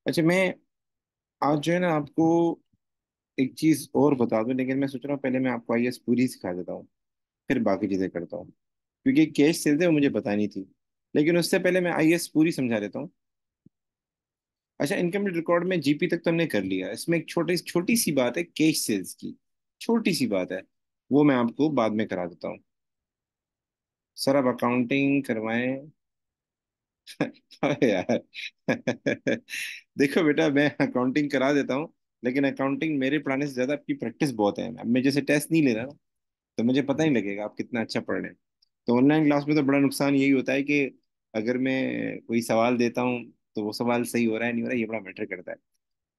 अच्छा, मैं आज जो है ना आपको एक चीज और बता दूं, लेकिन मैं सोच रहा हूँ पहले मैं आपको आईएएस पूरी सिखा देता हूँ, फिर बाकी चीजें करता हूँ। क्योंकि कैश सेल्स है वो मुझे बतानी थी, लेकिन उससे पहले मैं आईएएस पूरी समझा देता हूँ। अच्छा, इनकम रिकॉर्ड में जीपी तक तो हमने कर लिया, इसमें एक छोटी छोटी सी बात है कैश सेल्स की। छोटी सी बात है, वो मैं आपको बाद में करा देता हूँ। सर आप अकाउंटिंग करवाएं। अरे यार देखो बेटा, मैं अकाउंटिंग करा देता हूँ, लेकिन अकाउंटिंग मेरे पढ़ाने से ज्यादा आपकी प्रैक्टिस बहुत है। अब मैं जैसे टेस्ट नहीं ले रहा ना, तो मुझे पता नहीं लगेगा आप कितना अच्छा पढ़ रहे हैं। तो ऑनलाइन क्लास में तो बड़ा नुकसान यही होता है कि अगर मैं कोई सवाल देता हूँ तो वो सवाल सही हो रहा है नहीं हो रहा है, ये बड़ा मैटर करता है।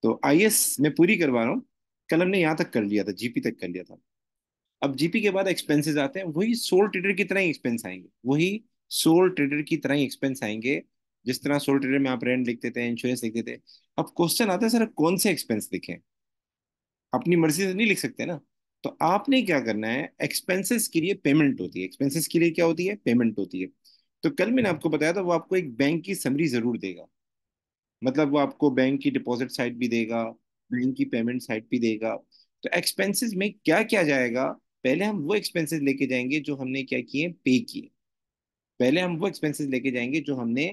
तो आईएएस मैं पूरी करवा रहा हूँ। कल हमने यहाँ तक कर लिया था, जीपी तक कर लिया था। अब जीपी के बाद एक्सपेंसेस आते हैं, वही सोल ट्रेडर की तरह ही एक्सपेंस आएंगे, वही सोल ट्रेडर की तरह ही एक्सपेंस आएंगे। जिस तरह सोल ट्रेडर में आप रेंट लिखते थे, इंश्योरेंस लिखते थे। अब क्वेश्चन आता है सर कौन से एक्सपेंस लिखें, अपनी मर्जी से नहीं लिख सकते ना। तो आपने क्या करना है, एक्सपेंसेस के लिए पेमेंट होती है, एक्सपेंसेस के लिए क्या होती है, पेमेंट होती है। तो कल मैंने आपको बताया था वो आपको एक बैंक की समरी जरूर देगा। मतलब वो आपको बैंक की डिपॉजिट साइड भी देगा, बैंक की पेमेंट साइड भी देगा। तो एक्सपेंसेस में क्या क्या जाएगा, पहले हम वो एक्सपेंसेस लेके जाएंगे जो हमने क्या किए, पे किए। पहले हम वो एक्सपेंसेस लेके जाएंगे जो हमने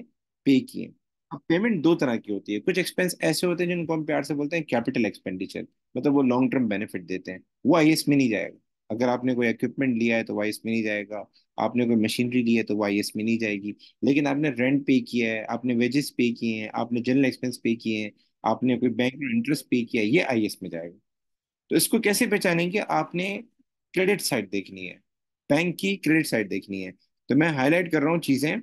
पे किए। अब पेमेंट दो तरह की होती है, कुछ एक्सपेंस ऐसे होते हैं जिनको हम प्यार से बोलते हैं कैपिटल एक्सपेंडिचर। मतलब वो लॉन्ग टर्म बेनिफिट देते हैं, वो आईएएस में नहीं जाएगा। अगर आपने कोई इक्विपमेंट लिया है तो वो आईएएस में नहीं जाएगा। आपने कोई मशीनरी ली है तो वो आईएएस में नहीं जाएगी। लेकिन आपने रेंट पे किया है, आपने वेजेस पे किए हैं, आपने जनरल एक्सपेंस पे किए हैं, आपने कोई बैंक में इंटरेस्ट पे किया है, ये आईएएस में जाएगा। तो इसको कैसे पहचानेंगे, आपने क्रेडिट साइड देखनी है, बैंक की क्रेडिट साइड देखनी है। तो मैं हाईलाइट कर रहा हूँ चीजें।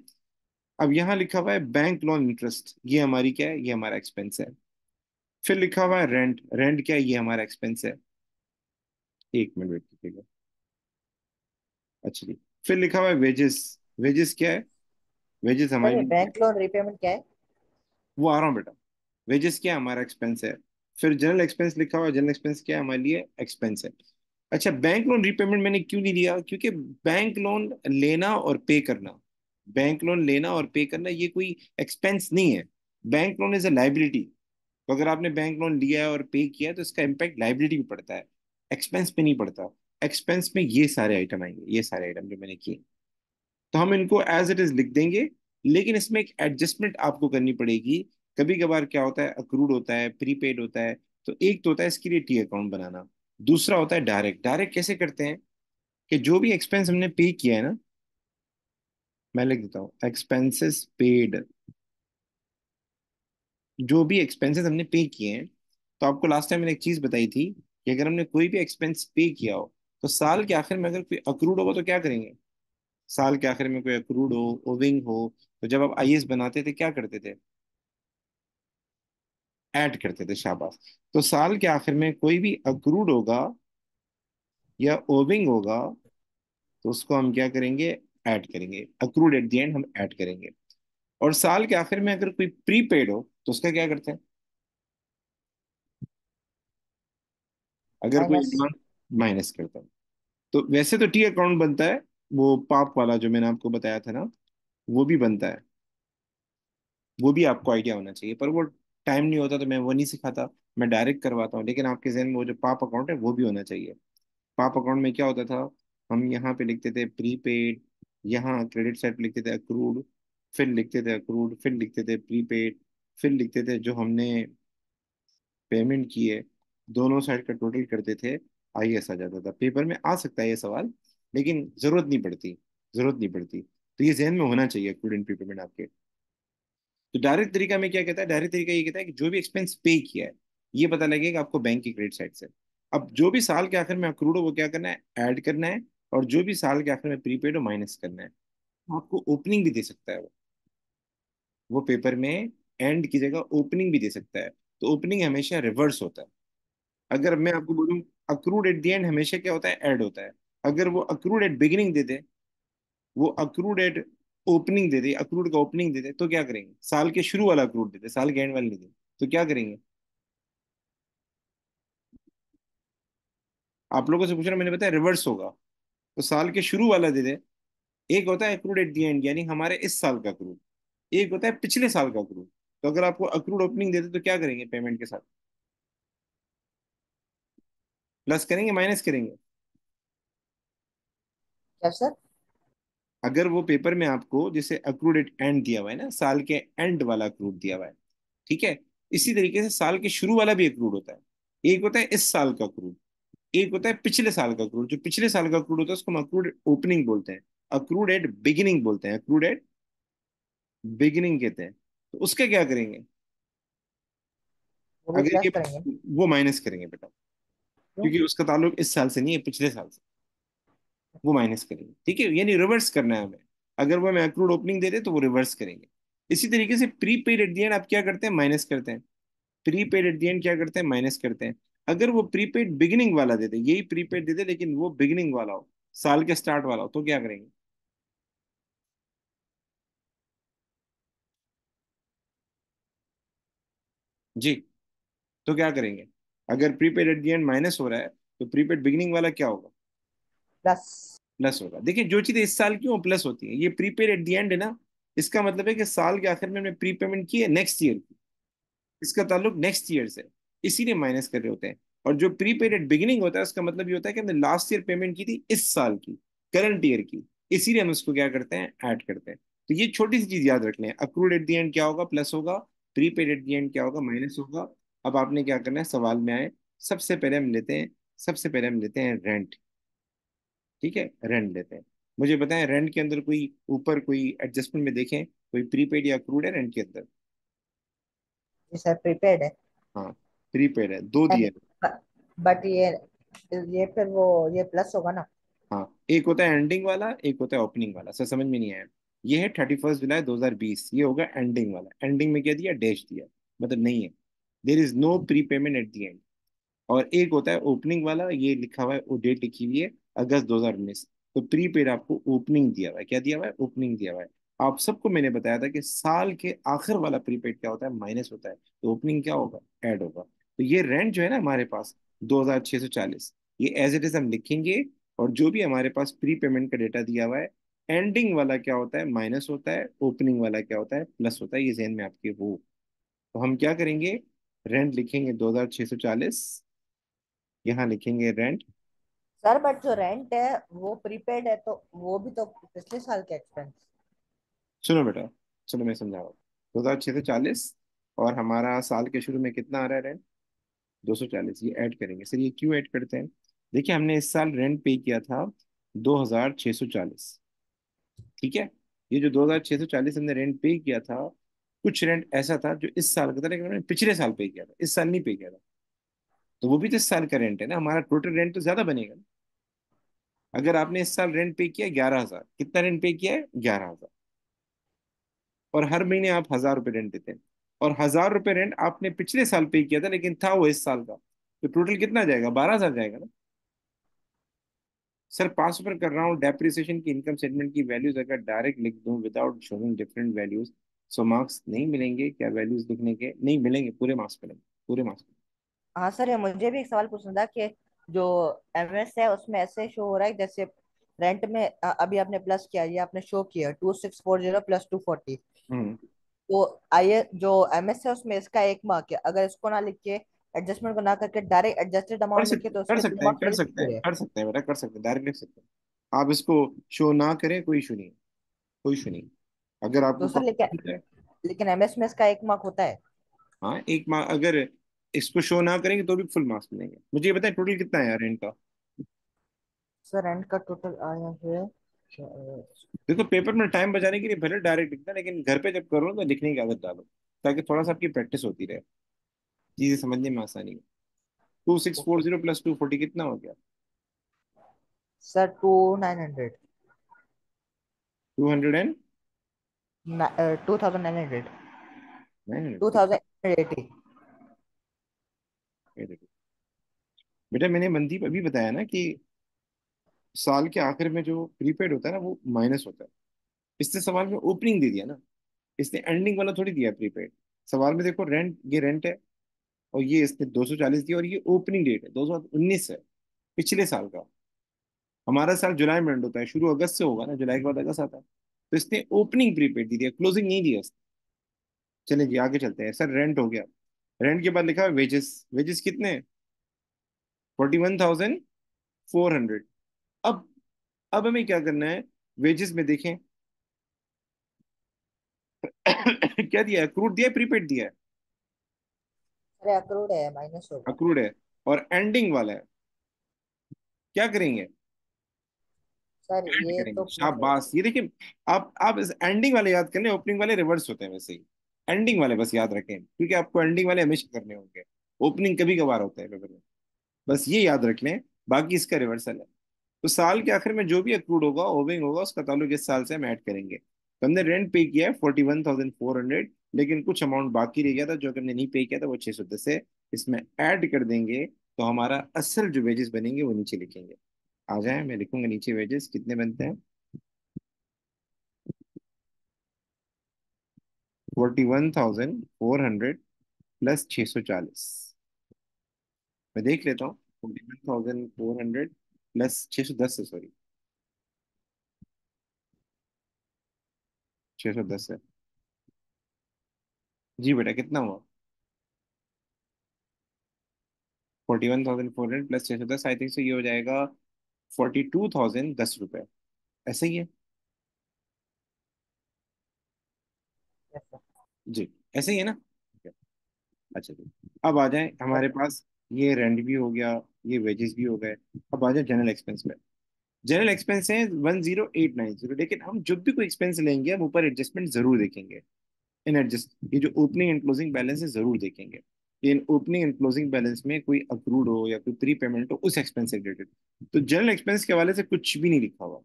अब यहाँ लिखा हुआ है बैंक लोन इंटरेस्ट, ये हमारी क्या है, ये हमारा एक्सपेंस है। फिर लिखा हुआ है रेंट, रेंट क्या है, ये हमारा एक्सपेंस है। एक मिनट वेट कीजिएगा। अच्छा जी। फिर लिखा हुआ है वेजेस, वेजेस क्या है, वेजेस सर हमारे ये लिए, बैंक लोन रीपेमेंट क्या है? वो आ रहा हूँ बेटा। वेजेस क्या है, हमारा एक्सपेंस है। फिर जनरल एक्सपेंस लिखा हुआ है, जनरल एक्सपेंस क्या है, हमारे लिए एक्सपेंस है। अच्छा, बैंक लोन रीपेमेंट मैंने क्यों नहीं लिया, क्योंकि बैंक लोन लेना और पे करना, बैंक लोन लेना और पे करना ये कोई एक्सपेंस नहीं है। Bank loan is a liability. तो अगर आपने बैंक लोन लिया है और पे किया है तो इसका इम्पैक्ट लाइबिलिटी पे पड़ता है, एक्सपेंस पे नहीं पड़ता। एक्सपेंस में ये सारे आइटम आएंगे, ये सारे आइटम जो मैंने किए। तो हम इनको एज इट इज लिख देंगे। लेकिन इसमें एक एडजस्टमेंट आपको करनी पड़ेगी। कभी कभार क्या होता है, अक्रूड होता है, प्रीपेड होता है। तो एक तो होता है इसके लिए टी अकाउंट बनाना, दूसरा होता है डायरेक्ट। डायरेक्ट कैसे करते हैं, कि जो भी एक्सपेंस हमने पे किया है ना, मैं लिख देता हूँ एक्सपेंसेस पेड। जो भी एक्सपेंसेस हमने पे किए हैं, तो आपको लास्ट टाइम मैंने एक चीज बताई थी कि अगर हमने कोई भी एक्सपेंस पे किया हो, तो साल के आखिर में अगर कोई अक्रूड होगा तो क्या करेंगे। साल के आखिर में कोई अक्रूड हो, ओविंग हो, तो जब आप आईएएस बनाते थे क्या करते थे, ऐड करते थे, शाबाश। तो साल के आखिर में कोई भी अक्रूड होगा या ओविंग होगा, तो उसको हम क्या करेंगे, ऐड करेंगे। अक्रूड एट द एंड हम ऐड करेंगे। और साल के आखिर में अगर कोई प्रीपेड हो तो उसका क्या करते हैं, अगर कोई माइनस। एडवांस, माइनस करते हैं। तो वैसे तो टी अकाउंट बनता है, वो पाप वाला जो मैंने आपको बताया था ना, वो भी बनता है। वो भी आपको आइडिया होना चाहिए, पर वो टाइम नहीं होता तो मैं वो नहीं सिखाता, मैं डायरेक्ट करवाता हूँ। लेकिन आपके जहन में वो जो पाप अकाउंट है वो भी होना चाहिए। पाप अकाउंट में क्या होता था, हम यहाँ पे लिखते थे प्रीपेड, यहाँ क्रेडिट साइड पे लिखते थे अक्रूड, फिर लिखते थे अक्रूड, फिर लिखते थे प्रीपेड, फिर लिखते थे जो हमने पेमेंट की है, दोनों साइड का टोटल करते थे। आईएएस आ जाता था। पेपर में आ सकता है ये सवाल, लेकिन जरूरत नहीं पड़ती, जरूरत नहीं पड़ती। तो ये जहन में होना चाहिए अक्रूड एंड प्रीपेमेंट आपके। तो डायरेक्ट तरीका में क्या कहता है, डायरेक्ट तरीका ये कहता है कि जो भी एक्सपेंस पे किया है, ये पता लगेगा आपको बैंक की क्रेडिट साइड से। अब जो भी साल के आखिर में अक्रूड हो वो क्या करना है, ऐड करना है। और जो भी साल के आखिर में प्रीपेड हो माइनस करना है। आपको ओपनिंग भी दे सकता है वो पेपर में एंड की जगह ओपनिंग भी दे सकता है। तो ओपनिंग हमेशा रिवर्स होता है। अगर मैं आपको बोलूं अक्रूड एट द एंड हमेशा क्या होता है, ऐड होता है। अगर वो अक्रूड एट बिगिनिंग दे दे, वो अक्रूड एट ओपनिंग दे दे, अक्रूड का ओपनिंग दे दे, तो क्या करेंगे, साल के शुरू वाला अक्रूड दे दे, साल के एंड वाला नहीं दे, तो क्या करेंगे। आप लोगों से पूछ रहा, मैंने बताया रिवर्स होगा। तो साल के शुरू वाला दे दे। एक होता है अक्रूड एट द एंड, यानी हमारे इस साल का अक्रूड। एक होता है पिछले साल का अक्रूड। तो अगर आपको अक्रूड ओपनिंग देते तो क्या करेंगे पेमेंट के साथ? प्लस करेंगे, माइनस करेंगे? क्या सर? अगर वो पेपर में आपको जैसे अक्रूड एट एंड दिया हुआ है ना, साल के एंड वाला अक्रूड दिया हुआ है, ठीक है, इसी तरीके से साल के शुरू वाला भी अक्रूड होता है। एक होता है इस साल का अक्रूड, एक होता है पिछले साल का अक्रूड। जो पिछले साल का अक्रूड होता है उसको हम अक्रूड ओपनिंग बोलते हैं, अक्रूड एट बिगिनिंग बोलते हैं, अक्रूड एट बिगिनिंग कहते हैं। तो उसका क्या करेंगे? वो भी अगर प्लस ये, करेंगे। वो माइनस करेंगे बेटा, क्यों? क्योंकि उसका ताल्लुक इस साल से नहीं है, पिछले साल से। वो माइनस करेंगे, ठीक है, यानी रिवर्स करना है हमें। अगर वो हमें अक्रूड ओपनिंग दे दे तो वो रिवर्स करेंगे। इसी तरीके से pre paid eight the and आप क्या करते हैं? माइनस करते हैं। Pre paid eight the and क्या करते हैं? माइनस करते हैं। अगर वो प्रीपेड बिगिनिंग वाला दे दे, यही प्रीपेड दे दे लेकिन वो बिगिनिंग वाला हो, साल के स्टार्ट वाला हो, तो क्या करेंगे? जी, तो क्या करेंगे? अगर prepaid eight the and minus हो रहा है तो प्रीपेड बिगिनिंग वाला क्या होगा? प्लस। प्लस होगा। देखिए, जो चीजें इस साल की वो प्लस होती है, ये प्रीपेड एट द एंड है ना, इसका मतलब है कि साल के आखिर में हमने प्री पेमेंट की है नेक्स्ट ईयर, इसका ताल्लुक नेक्स्ट ईयर से, इसीलिए माइनस कर रहे होते हैं। और जो प्री पेड बिगिनिंग होता है उसका मतलब ये होता है कि हमने लास्ट ईयर पेमेंट की थी इस साल की, करंट ईयर की, इसीलिए हम उसको क्या करते हैं? ऐड करते हैं। तो ये छोटी सी चीज याद रख लें, अक्रूड एट द एंड क्या होगा? प्लस होगा। Pre paid eight the and क्या होगा? माइनस होगा। अब आपने क्या करना है, सवाल में आए, सबसे पहले हम लेते हैं रेंट। ठीक है, रेंट लेते हैं। मुझे बताएं, रेंट के अंदर कोई ऊपर कोई एडजस्टमेंट में देखें, कोई प्रीपेड या अक्रूड है रेंट के अंदर? जी सर, प्रीपेड है। हाँ, प्रीपेड है, दो दिए। बट ये फिर वो ये प्लस होगा ना? हाँ, एक होता है एंडिंग वाला, एक होता है ओपनिंग वाला। सर समझ में नहीं आया? ये है 31 जुलाई 2020, ये होगा एंडिंग वाला। एंडिंग में क्या दिया? डैश दिया, मतलब नहीं है, there is no pre payment at the end. और एक होता है ओपनिंग वाला, ये लिखा हुआ है, वो डेट लिखी हुई है अगस्त 2019। तो प्री पेड आपको ओपनिंग दिया हुआ है, क्या दिया हुआ है? ओपनिंग दिया हुआ है। आप सबको मैंने बताया था कि साल के आखिर वाला प्रीपेड क्या होता है? माइनस होता है, तो ओपनिंग क्या होगा? ऐड होगा। तो ये रेंट जो है ना हमारे पास 2640, ये एज इट इज हम लिखेंगे। और जो भी हमारे पास प्री पेमेंट का डेटा दिया हुआ है, एंडिंग वाला क्या होता है? माइनस होता है, ओपनिंग वाला क्या होता है? प्लस होता है, ये जहन में आपके हो। तो हम क्या करेंगे? रेंट लिखेंगे 2640, यहाँ लिखेंगे रेंट। सर बट जो रेंट है वो प्रीपेड है, तो वो भी तो पिछले साल के एक्सपेंस। सुनो बेटा, चलो मैं समझा रहा हूँ। 2640, और हमारा साल के शुरू में कितना आ रहा है रेंट? 240, ये ऐड करेंगे। सर ये क्यों ऐड करते हैं? देखिए, हमने इस साल रेंट पे किया था 2640, ठीक है। ये जो 2640 हमने रेंट पे किया था, कुछ रेंट ऐसा था जो इस साल का था लेकिन हमने पिछले साल पे किया था, इस साल नहीं पे किया था। तो वो भी तो इस साल का रेंट है ना, हमारा टोटल रेंट तो ज्यादा बनेगा ना। अगर आपने इस साल रेंट पे किया 11,000, कितना रेंट पे किया है? 11,000। और हर महीने आप 1,000 रुपये रेंट देते हैं, और 1,000 रुपये रेंट आपने पिछले साल पे किया था लेकिन था वो इस साल का, तो टोटल कितना जाएगा? 12,000 जाएगा ना। सर 5 रुपये कर रहा हूँ, डेप्रिसिएशन की इनकम स्टेटमेंट की वैल्यूज अगर डायरेक्ट लिख दूं विदाउट शोइंग डिफरेंट वैल्यूज, सो मार्क्स नहीं मिलेंगे क्या? वैल्यूज लिखने के नहीं मिलेंगे, पूरे मार्क्स मिलेंगे, पूरे मार्क्स। हाँ सर, ये मुझे भी एक सवाल पूछना था कि जो एमएस है उसमें ऐसे शो हो रहा है जैसे रेंट में अभी आपने प्लस किया, ये आपने शो किया 2640 प्लस 240। हम्म। तो आइए, जो एमएस है उसमें इसका एक मार्क है, अगर इसको ना लिख के एडजस्टमेंट को ना करके डायरेक्ट एडजस्टेड कर अमाउंट लिखे सकते तो कर उसके दो सकते हैं, मार्क्स कर मिलेंगे सकते हैं, पूरे? कर सकते हैं बेटा, कर सकते हैं, डायरेक्ट लिख सकते हैं। आप इसको शो ना करें, कोई इशू नहीं, कोई इशू नहीं। अगर तो आपको सर लेकिन confidence है। लेकिन एमएस में इसका एक मार्क होता है। हाँ, एक मार्क अगर इसको शो ना करेंगे तो भी फुल मार्क्स मिलेंगे। मुझे ये बताएं टोटल कितना है यार रेंट का? सर रेंट का टोटल आया है देखो, पेपर में टाइम बचाने के लिए भले डायरेक्ट लिखना, लेकिन घर पे जब करो तो लिखने की आदत डालो, ताकि थोड़ा सा आपकी प्रैक्टिस होती रहे, चीजें समझने में आसानी हो। 2640 प्लस 240 कितना हो गया? सर 900। 200 $2,900। 900। 2080। बेटा मैंने मनदीप अभी बताया ना कि साल के आखिर में जो प्रीपेड होता है ना वो माइनस होता है। इसने सवाल में ओपनिंग दे दिया ना, इसने एंडिंग वाला थोड़ी दिया प्रीपेड। सवाल में देखो, रेंट, ये रेंट है, और ये इसने 240 दिया, और ये ओपनिंग डेट है 2019 है, पिछले साल का। हमारा साल जुलाई में एंड होता है, शुरू अगस्त से होगा ना, जुलाई के बाद अगस्त आता है। तो इसने ओपनिंग प्रीपेड दी दिया, क्लोजिंग नहीं दिया इसने। चलिए जी आगे चलते हैं सर। रेंट हो गया। रेंट के बाद लिखा है वेजेस। वेजेस कितने? 41,400। अब अब हमें क्या करना है? वेजेस में देखें। क्या दिया है? अक्रूड दिया है, प्रीपेड दिया है? अरे अक्रूड है, माइनस होगा। अक्रूड है। और एंडिंग वाला है। क्या करेंगे? सर ऐड ये करेंगे। तो प्लस होगा। शाबाश, ये देखिए। आप इस एंडिंग वाले याद कर लें, ओपनिंग वाले रिवर्स होते हैं वैसे ही। एंडिंग वाले बस याद रखें, क्योंकि आपको एंडिंग वाले हमेशा करने होंगे। ओपनिंग कभी कभार होता है पेपर में। बस ये याद रख लें। बाकी इसका रिवर्सल है। तो साल के आखिर में जो भी अक्रूड होगा, ओविंग होगा, उसका ताल्लुक इस साल से हम ऐड करेंगे। तो हमने रेंट पे किया है 41,400, लेकिन कुछ अमाउंट बाकी रह गया था जो कि हमने नहीं पे किया था, वो 610 है। इसमें ऐड कर देंगे तो हमारा असल जो वेजेस बनेंगे वो नीचे लिखेंगे। आ जाए, मैं लिखूंगा नीचे वेजेस कितने बनते हैं। 41,400 प्लस 640। मैं देख लेता हूँ। 41,400 प्लस 610 है, सॉरी। 610 है। जी बेटा, कितना हुआ? 41,400 प्लस 610, आई थिंक से ये हो जाएगा 42,010 रुपये। ऐसे ही है। Yes sir. जी, ऐसे ही है ना? अच्छा जी। अब आ जाए यस हमारे सर। पास। ये रेंट भी हो गया, ये वेजेस भी हो गए। अब आ जाए जनरल एक्सपेंस पे। जनरल एक्सपेंस है 10890, लेकिन हम जब भी कोई एक्सपेंस लेंगे हम ऊपर एडजस्टमेंट जरूर देखेंगे। इन एडजस्ट ये जो ओपनिंग एंड क्लोजिंग बैलेंस है जरूर देखेंगे। इन ओपनिंग एंड क्लोजिंग बैलेंस में कोई अक्रूड हो या कोई प्री पेमेंट हो उस एक्सपेंस से रिलेटेड। तो जनरल एक्सपेंस के हवाले से कुछ भी नहीं लिखा हुआ।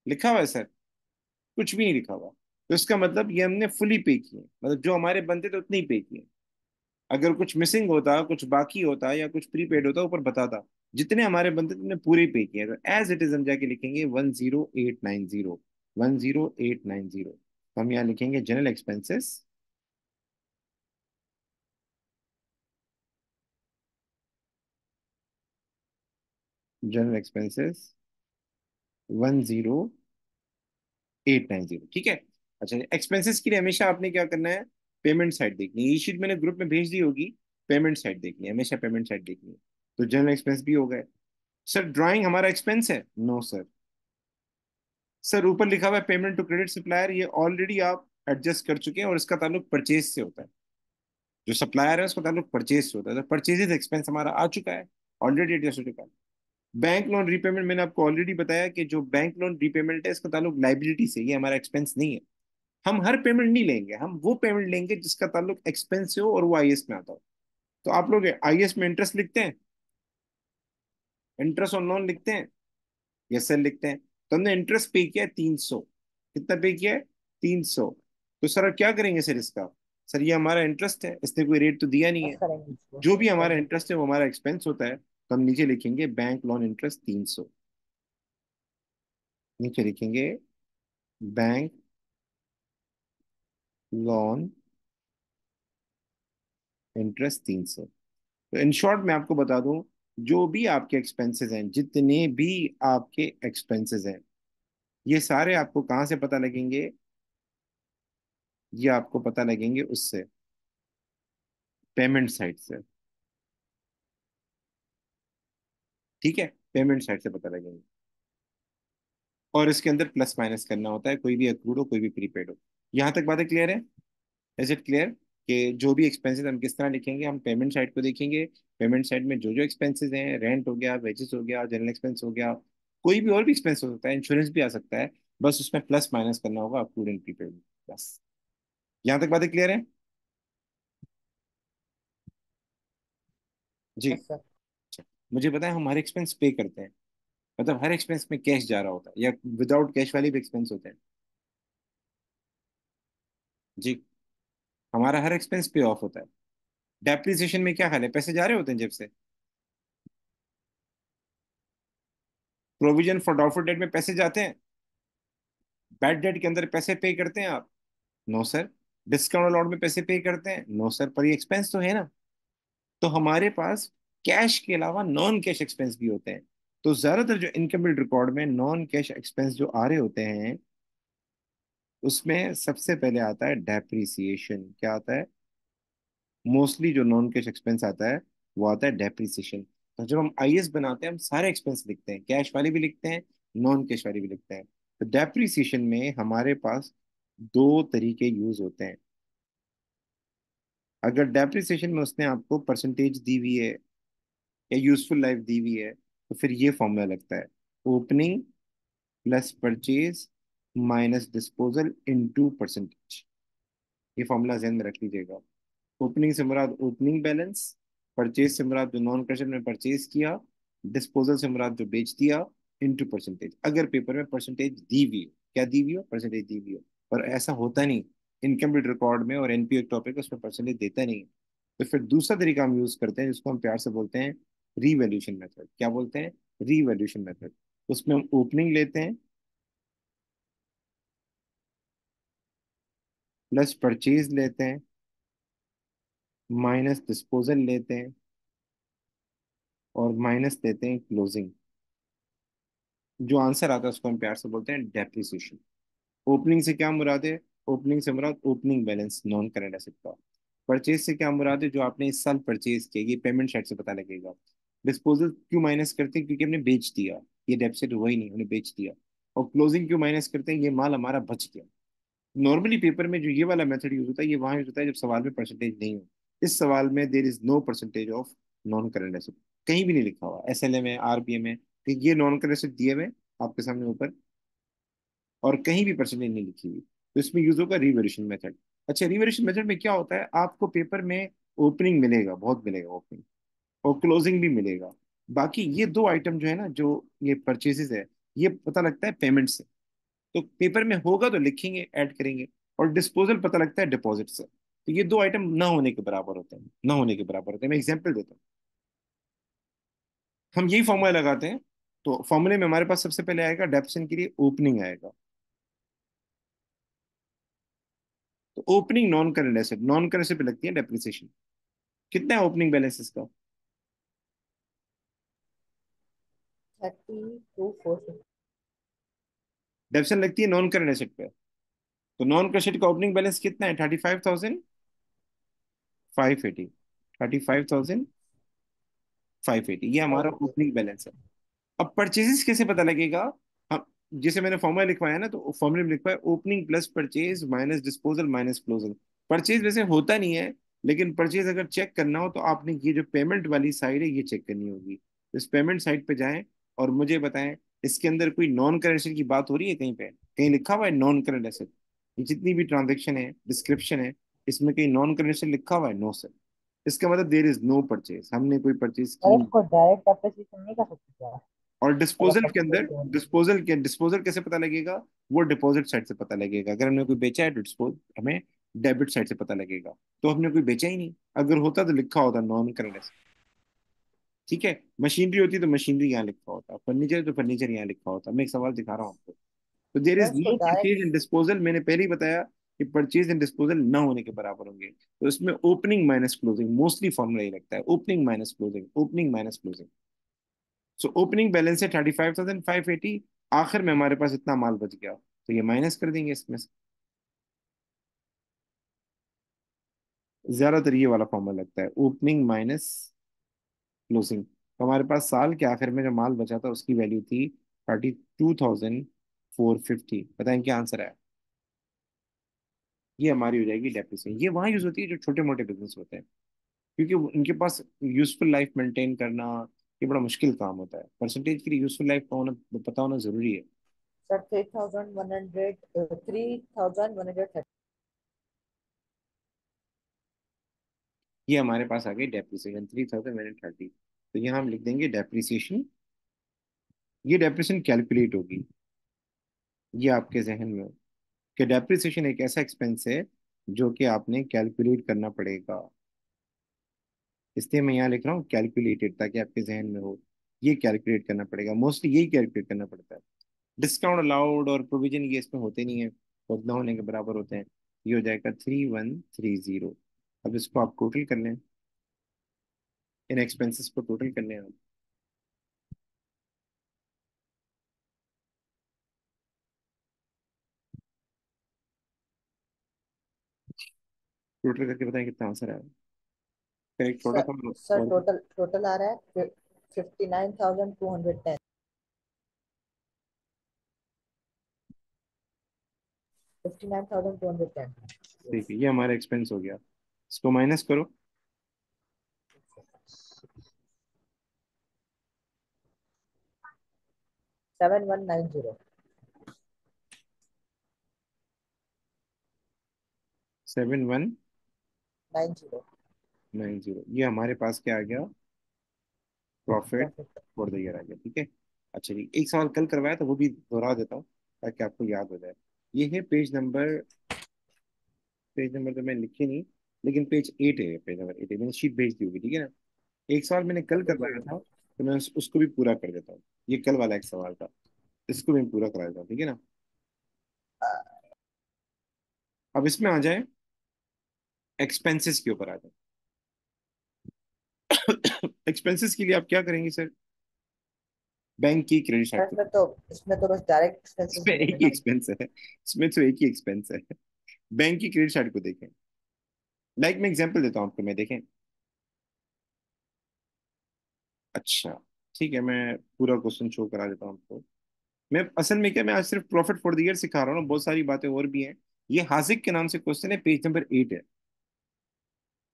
लिखा हुआ है सर? कुछ भी नहीं लिखा हुआ। तो इसका मतलब ये हमने फुली पे किए, मतलब जो हमारे बनते थे उतने ही पे किए। अगर कुछ मिसिंग होता, कुछ बाकी होता या कुछ प्रीपेड होता, ऊपर बताता। जितने हमारे बनते थे उतने पूरे पे किए। तो एज इट इज हम जाके लिखेंगे 10890। 10890। तो हम यहाँ लिखेंगे जनरल एक्सपेंसेस। जनरल एक्सपेंसेस 10890, ठीक है। अच्छा, एक्सपेंसेस के लिए हमेशा आपने क्या करना है? पेमेंट साइड देखनी है। ये शीट मैंने ग्रुप में भेज दी होगी। पेमेंट साइड देखनी है, हमेशा पेमेंट साइड देखनी है। तो जनरल एक्सपेंस भी हो गए। सर ड्राइंग हमारा एक्सपेंस है? No sir. सर ऊपर लिखा हुआ है पेमेंट टू क्रेडिट सप्लायर, ये ऑलरेडी आप एडजस्ट कर चुके हैं और इसका ताल्लुक परचेज से होता है। जो सप्लायर है उसका ताल्लुक परचेज से होता है, तो परचेजेस एक्सपेंस हमारा आ चुका है। ऑलरेडी एडजस्ट हो चुका है। बैंक लोन रीपेमेंट मैंने आपको ऑलरेडी बताया कि जो बैंक लोन रीपेमेंट है इसका ताल्लुक लाइबिलिटी से, ये हमारा एक्सपेंस नहीं है। हम हर पेमेंट नहीं लेंगे, हम वो पेमेंट लेंगे जिसका ताल्लुक एक्सपेंस से हो और वो आईएस में आता हो। तो आप लोग आईएस में इंटरेस्ट लिखते हैं? इंटरेस्ट ऑन लोन लिखते हैं? यस सर, लिखते हैं। तो हमने इंटरेस्ट पे किया है 300। कितना पे किया है? 300। तो सर अब क्या करेंगे सर इसका? सर ये हमारा इंटरेस्ट है, इसने कोई रेट तो दिया नहीं प्लस है। करेंगे इसको, जो भी प्लस हमारा करेंगे। इंटरेस्ट है वो हमारा एक्सपेंस होता है, तो हम नीचे लिखेंगे बैंक लोन इंटरेस्ट 300। नीचे लिखेंगे बैंक लोन इंटरेस्ट 300। तो इन शॉर्ट मैं आपको बता दूं, जो भी आपके एक्सपेंसेस हैं, जितने भी आपके एक्सपेंसेस हैं, ये सारे आपको कहाँ से पता लगेंगे? ये आपको पता लगेंगे उससे, पेमेंट साइड से। ठीक है, पेमेंट साइड से पता लगेंगे। और इसके अंदर प्लस माइनस करना होता है, कोई भी अक्रूड हो कोई भी प्रीपेड हो। यहाँ तक बातें क्लियर है? Is it clear? कि जो भी एक्सपेंसेस हम किस तरह लिखेंगे, हम पेमेंट साइड को देखेंगे। पेमेंट साइड में जो जो एक्सपेंसेस हैं, रेंट हो गया, वेजेस हो गया, जनरल एक्सपेंस हो गया, कोई भी और भी एक्सपेंस हो सकता है, इंश्योरेंस भी आ सकता है। बस उसमें प्लस माइनस करना होगा अक्रूड एंड प्रीपेड। बस। यहाँ तक बातें क्लियर है? जी। Yes sir. अच्छा, मुझे पता है हम हर एक्सपेंस पे करते हैं, मतलब हर एक्सपेंस में कैश जा रहा होता है या विदाउट कैश वाले भी एक्सपेंस होते हैं। जी। हमारा हर एक्सपेंस पे ऑफ होता है। डेप्रिसिएशन में क्या हाल है? पैसे जा रहे होते हैं जेब से। प्रोविजन फॉर डाउटफुल डेट में पैसे जाते हैं। बैड डेट के अंदर पैसे पे करते हैं आप? No sir. डिस्काउंट अलाउड में पैसे पे करते हैं? नो सर, पर ये एक्सपेंस तो है ना। तो हमारे पास कैश के अलावा नॉन कैश एक्सपेंस भी होते हैं। तो ज्यादातर जो इनकम बिल रिकॉर्ड में नॉन कैश एक्सपेंस जो आ रहे होते हैं, उसमें सबसे पहले आता है डेप्रिसिएशन। क्या आता है? मोस्टली जो नॉन कैश एक्सपेंस आता है वो आता है डेप्रिसिएशन। तो जब हम आईएस बनाते हैं हम सारे एक्सपेंस लिखते हैं, कैश वाले भी लिखते हैं, नॉन कैश वाले भी लिखते हैं। तो डेप्रिसिएशन में हमारे पास दो तरीके यूज होते हैं। अगर डेप्रिसिएशन में उसने आपको परसेंटेज दी हुई है या यूजफुल लाइफ दी हुई है तो फिर ये फॉर्मूला लगता है, opening plus purchase minus disposal into percentage. ये फॉर्मूला ध्यान में रख लीजिएगा। ओपनिंग से मुराद ओपनिंग बैलेंस, परचेज से मुराद जो नॉन कैश में परचेज किया, डिस्पोजल से मुराद जो बेच दिया, इनटू परसेंटेज। अगर पेपर में परसेंटेज दी हुई हो, क्या दी हुई हो? परसेंटेज दी हुई हो। पर ऐसा होता नहीं, इनकम्प्लीट रिकॉर्ड में और एनपीओ टॉपिक उसमें परसेंटेज देता नहीं है। तो फिर दूसरा तरीका हम यूज करते हैं जिसको हम प्यार से बोलते हैं रीवैल्यूएशन मेथड। क्या बोलते हैं? Revaluation method. उसमें हम ओपनिंग लेते हैं प्लस परचेज लेते हैं माइनस डिस्पोजल लेते हैं और माइनस देते हैं क्लोजिंग। जो आंसर आता है उसको हम प्यार से बोलते हैं डेप्रिसिएशन। ओपनिंग से क्या मुराद है? ओपनिंग से मुराद opening balance non current asset का। परचेज से क्या मुराद है? जो आपने इस साल परचेज किया, ये पेमेंट साइड से पता लगेगा। डिस्पोजल क्यों माइनस करते हैं? क्योंकि हमने बेच दिया, ये डेप्सिट हुआ ही नहीं, हमने बेच दिया। और क्लोजिंग क्यों माइनस करते हैं? ये माल हमारा बच गया। नॉर्मली पेपर में जो ये वाला मेथड यूज होता है ये वहां यूज होता है जब सवाल में परसेंटेज नहीं हो। इस सवाल में there is no percentage of non current asset, कहीं भी नहीं लिखा हुआ, एसएलए में, आरबीए में कि ये नॉन करंट एसेट दिए हुए आपके सामने ऊपर, और कहीं भी परसेंटेज नहीं लिखी हुई। तो इसमें यूज होगा रिवैल्यूएशन मेथड। अच्छा, रिवैल्यूएशन मेथड में क्या होता है? आपको पेपर में ओपनिंग मिलेगा, बहुत मिलेगा ओपनिंग, और क्लोजिंग भी मिलेगा। बाकी ये दो आइटम जो है ना, जो ये परचेजेस है, ये पता लगता है पेमेंट से। तो पेपर में होगा तो लिखेंगे, ऐड करेंगे। और डिस्पोजल पता लगता है डिपॉजिट से। तो ये दो आइटम ना होने के बराबर होते हैं, ना होने के बराबर होते हैं। मैं एग्जांपल देता हूँ। हम यही फॉर्मूला लगाते हैं। तो फॉर्मूले में हमारे पास सबसे पहले आएगा डेप्शन के लिए ओपनिंग आएगा। तो opening non current asset, non current asset पे लगती है डेप्रिसिएशन। कितना है ओपनिंग बैलेंस इसका? 32,450। डेप्शन लगती है नॉन करंट एसेट पे। तो नॉन करंट एसेट का ओपनिंग बैलेंस कितना है? 35,580। 35,580, ये हमारा ओपनिंग बैलेंस है। अब परचेजेस कैसे पता लगेगा? हम जैसे मैंने फॉर्मूला लिखवाया ना, तो फॉर्मूले में लिखवाया opening plus purchase minus disposal minus closing. Purchase वैसे होता नहीं है, लेकिन परचेज अगर चेक करना हो तो आपने ये जो पेमेंट वाली साइड है ये चेक करनी होगी। तो इस पेमेंट साइड पे जाएं और मुझे बताएं इसके अंदर कोई नॉन करेंट एसेट की बात हो रही है? कहीं पे कहीं लिखा हुआ है नॉन करेंट एसेट? ये जितनी भी ट्रांजेक्शन है, डिस्क्रिप्शन है, इसमें कहीं नॉन करेंट एसेट लिखा हुआ है? No sir. इसका मतलब देर इज नो परचेज, हमने कोई परचेज और की नहीं। इसको डायरेक्ट अप्रिसिएशन नहीं कर सकते क्या? और अगर डिस्पोजल के परसेंटेज अंदर, सेम। डिस्पोजल कैसे पता लगेगा? वो डिपॉजिट साइड से पता लगेगा। अगर हमने कोई बेचा है तो डिस्पोज हमें डेबिट साइड से पता लगेगा। तो हमने कोई बेचा ही नहीं। अगर होता तो लिखा होता नॉन करंट एसेट। ठीक है, मशीनरी होती तो मशीनरी यहाँ लिखा होता, फर्नीचर तो फर्नीचर यहाँ लिखा होता। मैं एक सवाल दिखा रहा हूँ आपको। तो देर सर इज इसको no direct. Purchase and disposal, मैंने पहले ही बताया कि परचेज एंड डिस्पोजल ना होने के बराबर होंगे। तो इसमें opening minus closing mostly formula ही लगता है, opening minus closing, opening minus closing. So opening balance है 35,580। आखिर में हमारे पास इतना माल बच गया तो ये माइनस कर देंगे इसमें से। ज्यादातर ये वाला फॉर्मूला लगता है, ओपनिंग माइनस क्लोजिंग। तो हमारे पास साल के आखिर में जो माल बचा था उसकी वैल्यू थी 32,450। बताएं क्या आंसर है? ये हमारी हो जाएगी डेप्रिसिएशन। ये वहां यूज होती है जो छोटे मोटे बिजनेस होते हैं, क्योंकि उनके पास यूजफुल लाइफ मेंटेन करना ये बड़ा मुश्किल काम होता है। परसेंटेज के लिए यूजफुल लाइफ का होना, पता होना जरूरी है। सर 3,100, 3,130। ये हमारे पास आ गई डेप्रिसिएशन 3,130। तो यहाँ हम लिख देंगे डेप्रिसिएशन। ये डेप्रिसिएशन कैलकुलेट होगी, ये आपके जहन में हो कि डेप्रिसिएशन एक ऐसा एक्सपेंस है जो कि आपने कैलकुलेट करना पड़ेगा। इसलिए मैं यहाँ लिख रहा हूँ कैलकुलेटेड, ताकि आपके जहन में हो ये कैलकुलेट करना पड़ेगा। मोस्टली यही कैलकुलेट करना पड़ता है। डिस्काउंट अलाउड और प्रोविजन ये इसमें होते नहीं है, बहुत ना होने के बराबर होते हैं। ये हो जाएगा 3,130। अब इसको आप टोटल कर लें, इन एक्सपेंसेस को टोटल कर लें आप। टोटल करके बताएं कितना आंसर आया। फिर एक छोटा सर सा सर और। टोटल टोटल आ रहा है 59,210। 59,210। ठीक है, ये हमारा एक्सपेंस हो गया, इसको माइनस करो। 7190। 90। 7190, ये हमारे पास क्या आ गया, profit profit. For the year आ गया। ठीक है। अच्छा जी, एक सवाल कल करवाया था, वो भी दोहरा देता हूँ ताकि आपको याद हो जाए। ये है पेज नंबर तो मैं लिखे नहीं, लेकिन पेज 8 है, पेज नंबर 8 है, मैंने शीट भेज दी होगी, ठीक है ना। एक सवाल मैंने कल जल्दी करवाया था, जल्दी। तो मैं उसको भी पूरा कर देता हूँ। ये कल वाला एक सवाल था, इसको भी पूरा करा देता हूँ, ठीक है ना। अब इसमें आ जाए, एक्सपेंसेस के ऊपर आ जाए। एक्सपेंसेस के लिए आप क्या करेंगे सर, बैंक की क्रेडिट सर साइड को। इसमें तो बस डायरेक्ट एक्सपेंसेस इसमें एक गिनेंगे ही ना। एक्सपेंस है, इसमें तो एक ही एक्सपेंस है। बैंक की क्रेडिट साइड को देखें। लाइक मैं एग्जांपल देता हूँ आपको, मैं देखें। अच्छा, ठीक है, मैं पूरा क्वेश्चन शो करा देता हूँ आपको। मैं असल में क्या, मैं आज सिर्फ प्रॉफिट फॉर द ईयर सिखा रहा हूँ ना, बहुत सारी बातें और भी हैं। ये हाजिक के नाम से क्वेश्चन है, पेज नंबर 8 है।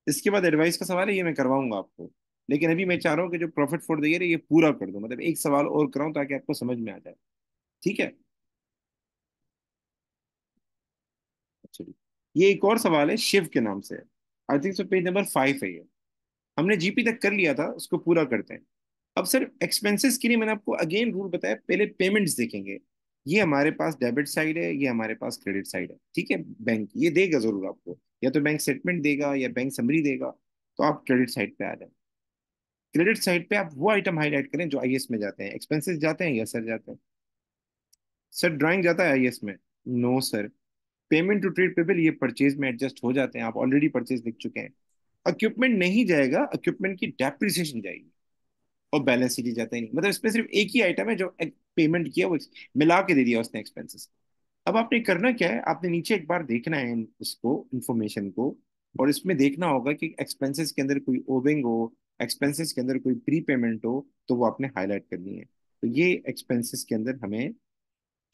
इसके बाद एडवाइस का सवाल है, ये मैं करवाऊंगा आपको। लेकिन अभी मैं चाह रहा हूँ कि जो प्रॉफिट फॉर द ईयर है ये पूरा कर दो, मतलब एक सवाल और कराऊं ताकि आपको समझ में आ जाए। ठीक है। अच्छा जी, ये एक और सवाल है, शिव के नाम से। I think so page number 5 है ये। हमने जीपी तक कर लिया था, उसको पूरा करते हैं। अब सर एक्सपेंसेस के लिए मैंने आपको अगेन रूल बताया, पहले पेमेंट्स देखेंगे। ये हमारे पास डेबिट साइड है, ये हमारे पास क्रेडिट साइड है, ठीक है। बैंक ये देगा जरूर आपको, या तो बैंक स्टेटमेंट देगा या बैंक समरी देगा। तो आप क्रेडिट साइड पे आ जाए। क्रेडिट साइड पे आप वो आइटम हाईलाइट करें जो आईएएस में जाते हैं। एक्सपेंसेस जाते हैं या सर जाते हैं? सर ड्राइंग जाता है आईएएस में? No sir. Payment to trade payable ये परचेज में एडजस्ट हो जाते हैं, आप ऑलरेडी परचेज लिख चुके हैं। इक्विपमेंट नहीं जाएगा, इक्विपमेंट की डेप्रिसिएशन जाएगी। और बैलेंस शीट जाता ही नहीं, मतलब इसमें सिर्फ एक ही आइटम है जो पेमेंट किया, वो मिला के दे दिया उसने एक्सपेंसेस। अब आपने करना क्या है, आपने नीचे एक बार देखना है इसको, इंफॉर्मेशन को। और इसमें देखना होगा कि एक्सपेंसेस के अंदर कोई ओविंग हो, एक्सपेंसेस के अंदर कोई प्री पेमेंट हो, तो वो आपने हाईलाइट करनी है। तो ये एक्सपेंसेस के अंदर हमें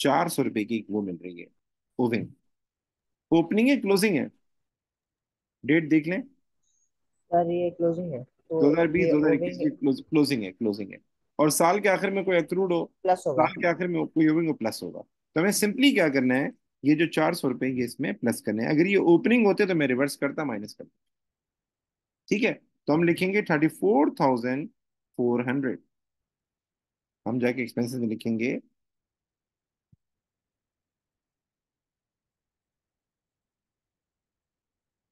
400 रुपए की वो मिल रही है, ओविंग। ओपनिंग है क्लोजिंग है, डेट देख लें। सर ये क्लोजिंग है तो 2020 ये 2021 ओविंग की क्लोजिंग है, क्लोजिंग है। और साल के आखिर में कोई अक्रूड हो, प्लस होगा। साल के आखिर में कोई ओविंग हो, प्लस होगा। तो हमें सिंपली क्या करना है, ये जो 400 रुपए ये इसमें प्लस करने हैं। अगर ये ओपनिंग होते तो मैं रिवर्स करता, माइनस करता। ठीक है। तो हम लिखेंगे 34,400। हम जाके एक्सपेंसेस में लिखेंगे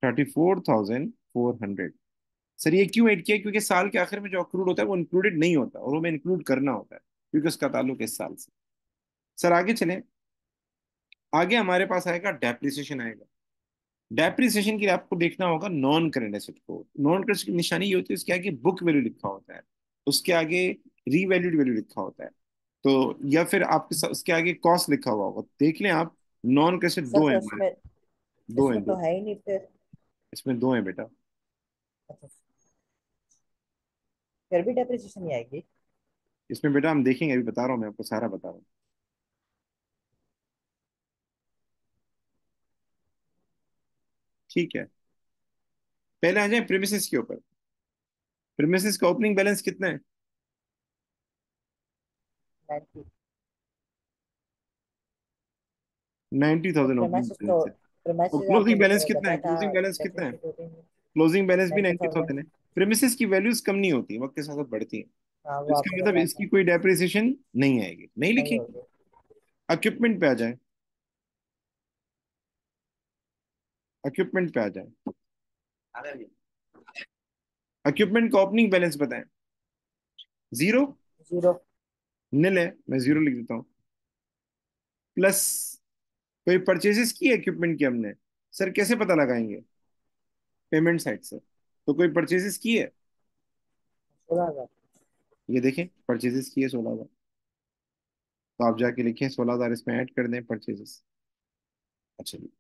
34,400। सर ये क्यों ऐड किया, क्योंकि साल के आखिर में जो अक्रूड होता है वो इंक्लूडेड नहीं होता, और वो हमें इंक्लूड करना होता है, क्योंकि उसका ताल्लुक है इस साल से। सर आगे चलें। आगे हमारे पास आएगा डेप्रिसिएशन आएगा। डेप्रिसिएशन के लिए आपको देखना होगा नॉन करेंट एसेट को। नॉन करेंट की निशानी ये होती है, उसके आगे बुक वैल्यू लिखा होता है, उसके आगे रीवैल्यूड वैल्यू लिखा होता है। तो या फिर आपके उसके आगे कॉस्ट लिखा हुआ होगा, देख लें आप। नॉन करेंट सर दो है तो हमारे, इसमें दो हैं इसमें तो दो। है ही नहीं फिर। इसमें दो हैं बेटा। अच्छा, फिर भी डेप्रिसिएशन नहीं आएगी। इसमें बेटा हम देखेंगे, अभी बता रहा हूँ मैं आपको, सारा बता रहा हूँ। ठीक है, पहले आ जाए प्रीमिसेस के ऊपर। प्रीमिसेस का ओपनिंग बैलेंस कितना है? 90। तो 90,000 ओपनिंग प्रेमाइसिस तो बैलेंस है। और प्रेमाइसिस आपने क्लोजिंग बैलेंस कितना है? बताया था। क्लोजिंग बैलेंस कितना है? डेफिनेटली तो क्लोजिंग बैलेंस भी 90,000। 90,000 है। प्रीमिसेस की वैल्यूज कम नहीं होती, वक्त के साथ साथ बढ़ती हैं। हाँ तो वो इसका आपने मतलब बताया इसकी था। कोई डेप्रिसिएशन नहीं आएगी, नहीं नहीं लिखेंगे। होगी। इक्विपमेंट पे आ जाए, इक्विपमेंट पे आ जाए। इक्विपमेंट का ओपनिंग बैलेंस बताएं। जीरो। जीरो। नील है, मैं जीरो लिख देता हूँ। प्लस कोई परचेजेस की है इक्विपमेंट की हमने? सर कैसे पता लगाएंगे? पेमेंट साइड से। तो कोई परचेजेस की है? 16,000। ये देखें, परचेजेस की है 16,000। तो आप जाके लिखें 16,000, इसमें ऐड कर दें परचेजेस। अच्छा जी,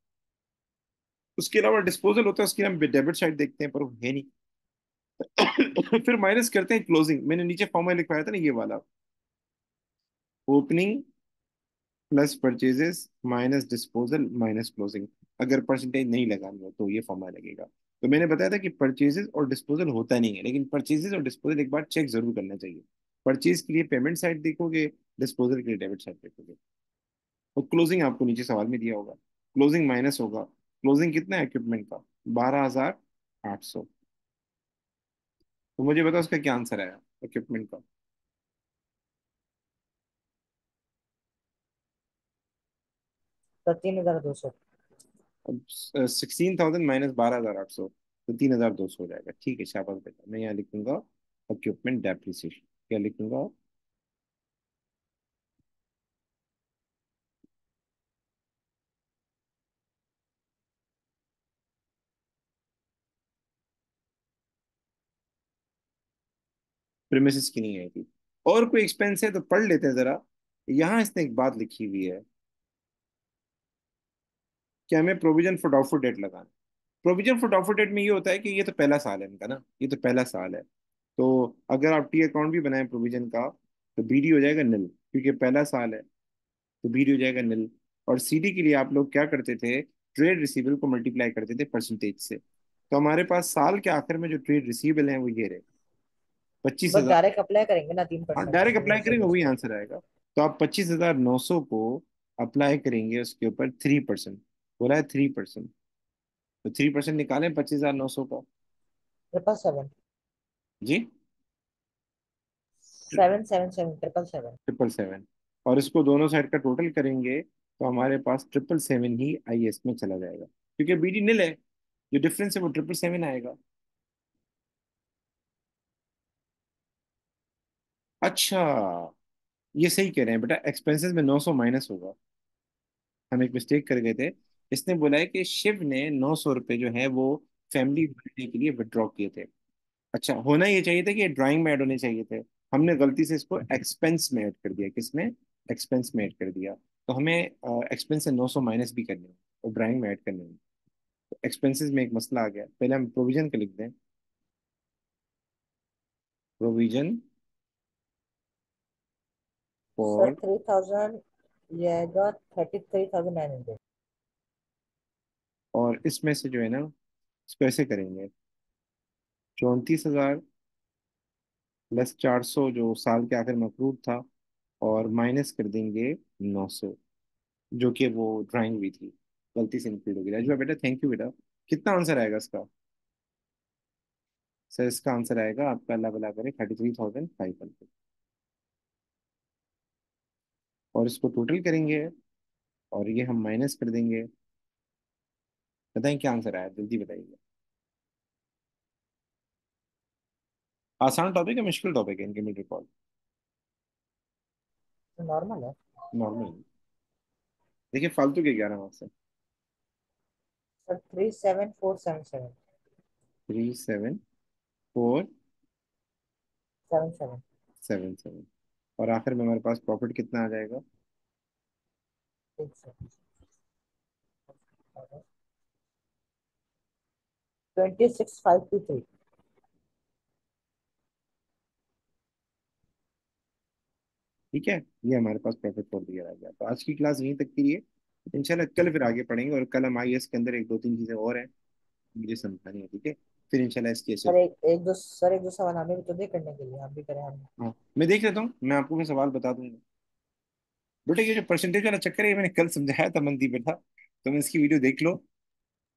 उसके अलावा डिस्पोजल होता है, उसकी हम डेबिट साइड देखते हैं पर वो है नहीं। फिर माइनस करते हैं क्लोजिंग, मैंने नीचे फॉर्मूला लिखवाया था ना ये वाला, opening plus purchases minus disposal minus closing. अगर परसेंटेज नहीं लगानी हो तो ये फॉर्मूला लगेगा। तो मैंने बताया था कि परचेजेस और डिस्पोजल होता नहीं है, लेकिन परचेजेस और डिस्पोजल एक बार चेक जरूर करना चाहिए। परचेज के लिए पेमेंट साइड देखोगे, डिस्पोजल के लिए डेबिट साइड देखोगे। और क्लोजिंग आपको नीचे सवाल में दिया होगा, क्लोजिंग माइनस होगा। क्लोजिंग कितना है इक्विपमेंट का? 12,800। तो मुझे बताओ उसका क्या आंसर आया इक्विपमेंट का? तो 3,200। अब 16,000 माइनस 12,800, तो 3,200 हो जाएगा। ठीक है, शाबाश बेटा। मैं यहाँ लिखूंगा इक्विपमेंट डेप्रिसिएशन। क्या लिखूंगा? प्रीमिसेस की नहीं आई थी। और कोई एक्सपेंस है तो पढ़ लेते हैं जरा। यहाँ इसने एक बात लिखी हुई है कि हमें प्रोविजन फॉर डाउटफुल डेट लगाना। प्रोविजन फॉर डाउटफुल डेट में ये होता है कि ये तो पहला साल है इनका ना, ये तो पहला साल है। तो अगर आप टी अकाउंट भी बनाए प्रोविजन का, तो बीडी हो जाएगा निल, क्योंकि पहला साल है। तो बीडी हो जाएगा निल। और सीडी के लिए आप लोग क्या करते थे? ट्रेड रिसीवेबल को मल्टीप्लाई करते थे परसेंटेज से। तो हमारे पास साल के आखिर में जो ट्रेड रिसीवेबल है वो ये रहे, पच्चीस बस हजार डायरेक्ट अप्लाई करेंगे ना तीन हाँ, परसेंट डायरेक्ट तीन अप्लाई सौ करेंगे दस वही पे आंसर आएगा। तो आप 25,900 को अप्लाई करेंगे उसके ऊपर 3%। बोला है 3%। तो 3% निकालें 25,900 का। 777 जी, 777 777। 777। और इसको दोनों साइड का टोटल करेंगे तो हमारे पास 777 ही आईएएस में चला जाएगा, क्योंकि बीडी निल है। जो डिफरेंस है वो 777 आएगा। अच्छा, ये सही कह रहे हैं बेटा, एक्सपेंसेस में 900 माइनस होगा। हम एक मिस्टेक कर गए थे। इसने बोला है कि शिव ने 900 रुपये जो है वो फैमिली हॉलिडे के लिए विड्रॉ किए थे। अच्छा, होना ये चाहिए था कि ड्राइंग में ऐड होने चाहिए थे। हमने गलती से इसको एक्सपेंस में ऐड कर दिया। किसमें? एक्सपेंस में ऐड कर दिया। तो हमें एक्सपेंस से 900 माइनस भी करने हैं और ड्राइंग में ऐड करने हैं। तो एक्सपेंसेस में एक मसला आ गया। पहले हम प्रोविजन का लिख दें। प्रोविजन सर फॉर, 3000 ये आएगा 33,900। और इसमें से जो है ना, इसको ऐसे करेंगे, 34,000 प्लस 400 जो साल के आखिर में अप्रूव था, और माइनस कर देंगे 900, जो कि वो ड्राइंग भी थी, गलती से इंक्लूड हो गई। राजू बेटा थैंक यू बेटा। कितना आंसर आएगा इसका? सर इसका आंसर आएगा आपका, अल्लाह भला करे, 33,500। और इसको टोटल करेंगे और ये हम माइनस कर देंगे। बताएं क्या आंसर आया, जल्दी बताइए। आसान टॉपिक है मुश्किल टॉपिक है इनके मिड रिकॉर्ड? तो नॉर्मल है। नॉर्मल। देखिए फालतू के 11 मार्क्स है। सर 37477 37477। 77। और आखिर में हमारे पास प्रॉफिट कितना आ जाएगा? ठीक सर। 26,523। ठीक है, ये हमारे पास प्रॉफिट फॉर दिया गया। तो आज की क्लास यहीं तक की है। इंशाल्लाह कल फिर आगे पढ़ेंगे, और कल हम आईएएस के अंदर एक दो तीन चीजें और हैं मुझे समझानी है। ठीक है, फिर इंशाल्लाह इसकी ऐसे। सर एक दो सवाल हमें भी तो दे करने के लिए, हम भी करें हम। हाँ, मैं देख लेता हूँ, मैं आपको मैं सवाल बता दूंगा। बेटा ये जो परसेंटेज वाला चक्कर है ये मैंने कल समझाया था मनदीप बेटा, तो मैं इसकी वीडियो देख लो।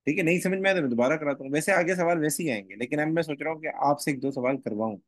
ठीक है, नहीं समझ में आया तो मैं दोबारा कराता हूँ। वैसे आगे सवाल वैसे ही आएंगे, लेकिन अब मैं सोच रहा हूँ कि आपसे एक दो सवाल करवाऊँ,